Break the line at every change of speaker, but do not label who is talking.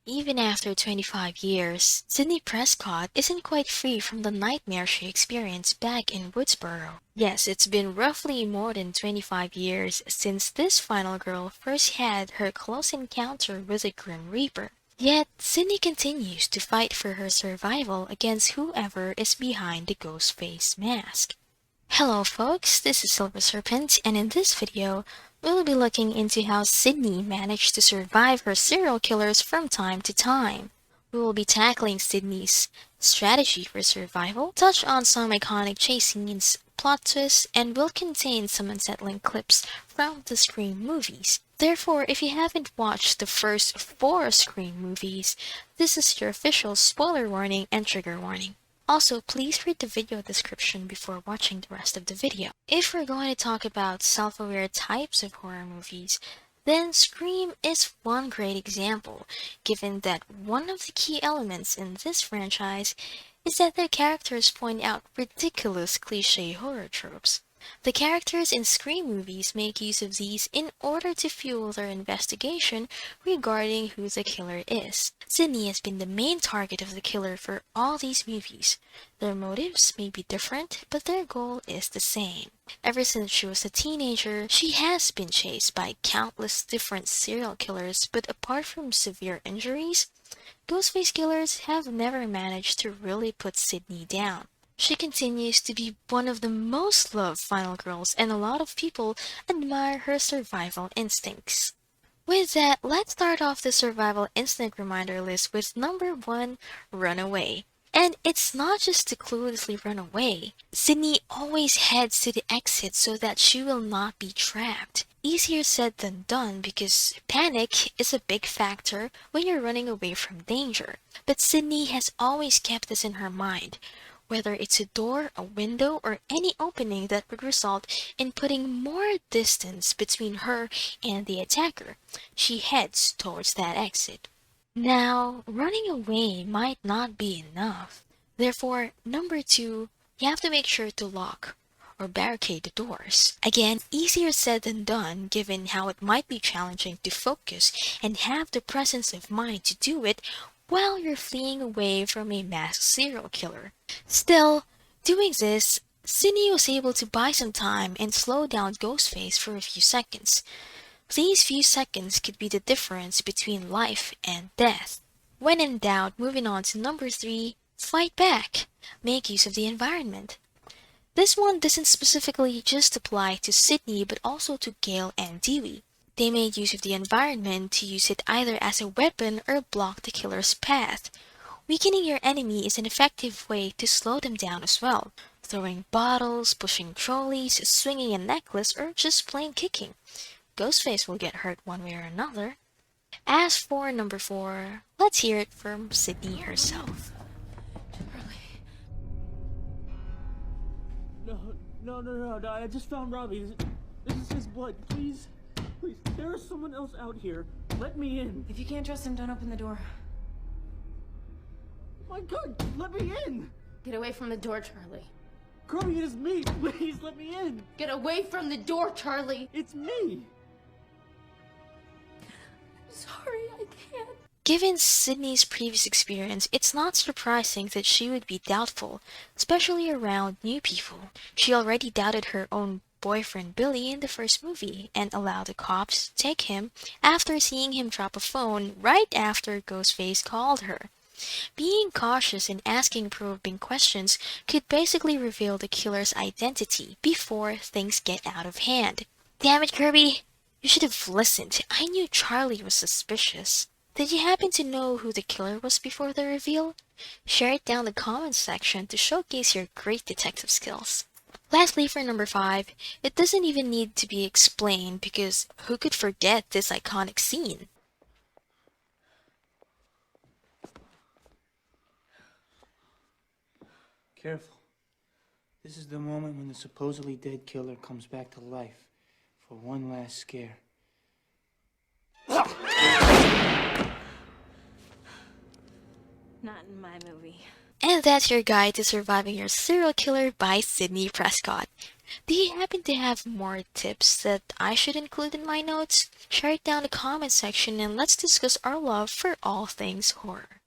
Even after 25 years, Sidney Prescott isn't quite free from the nightmare she experienced back in Woodsboro. Yes, it's been roughly more than 25 years since this final girl first had her close encounter with a Grim Reaper. Yet, Sidney continues to fight for her survival against whoever is behind the Ghostface mask. Hello folks, this is Silver Serpent, and in this video, we'll be looking into how Sidney managed to survive her serial killers from time to time. We will be tackling Sidney's strategy for survival, touch on some iconic chase scenes, plot twists, and will contain some unsettling clips from the Scream movies. Therefore, if you haven't watched the first 4 Scream movies, this is your official spoiler warning and trigger warning. Also, please read the video description before watching the rest of the video. If we're going to talk about self-aware types of horror movies, then Scream is one great example, given that one of the key elements in this franchise is that their characters point out ridiculous cliché horror tropes. The characters in Scream movies make use of these in order to fuel their investigation regarding who the killer is. Sidney has been the main target of the killer for all these movies. Their motives may be different, but their goal is the same. Ever since she was a teenager, she has been chased by countless different serial killers, but apart from severe injuries, Ghostface killers have never managed to really put Sidney down. She continues to be one of the most loved final girls, and a lot of people admire her survival instincts. With that, let's start off the survival instinct reminder list with number 1, run away. And it's not just to cluelessly run away. Sidney always heads to the exit so that she will not be trapped. Easier said than done because panic is a big factor when you're running away from danger. But Sidney has always kept this in her mind. Whether it's a door, a window, or any opening that would result in putting more distance between her and the attacker, she heads towards that exit. Now, running away might not be enough. Therefore, number 2, you have to make sure to lock or barricade the doors. Again, easier said than done given how it might be challenging to focus and have the presence of mind to do it while you're fleeing away from a masked serial killer. Still, doing this, Sidney was able to buy some time and slow down Ghostface for a few seconds. These few seconds could be the difference between life and death. When in doubt, moving on to number 3, fight back. Make use of the environment. This one doesn't specifically just apply to Sidney but also to Gale and Dewey. They made use of the environment to use it either as a weapon or block the killer's path. Weakening your enemy is an effective way to slow them down as well. Throwing bottles, pushing trolleys, swinging a necklace, or just plain kicking. Ghostface will get hurt one way or another. As for number 4, let's hear it from Sidney herself.
No, I just found Robbie. This is his blood. Please, there is someone else out here. Let me in.
If you can't trust him, don't open the door.
My God, let me in.
Get away from the door, Charlie.
Chloe, it is me. Please, let me in.
Get away from the door, Charlie!
It's me.
Sorry, I can't.
Given Sidney's previous experience, it's not surprising that she would be doubtful, especially around new people. She already doubted her own boyfriend Billy in the first movie and allowed the cops to take him after seeing him drop a phone right after Ghostface called her. Being cautious and asking probing questions could basically reveal the killer's identity before things get out of hand. Damn it, Kirby! You should have listened. I knew Charlie was suspicious. Did you happen to know who the killer was before the reveal? Share it down the comments section to showcase your great detective skills. Lastly, for number 5, it doesn't even need to be explained because who could forget this iconic scene?
Careful. This is the moment when the supposedly dead killer comes back to life for one last scare.
Not in my movie.
And that's your guide to surviving your serial killer by Sidney Prescott. Do you happen to have more tips that I should include in my notes? Share it down in the comment section and let's discuss our love for all things horror.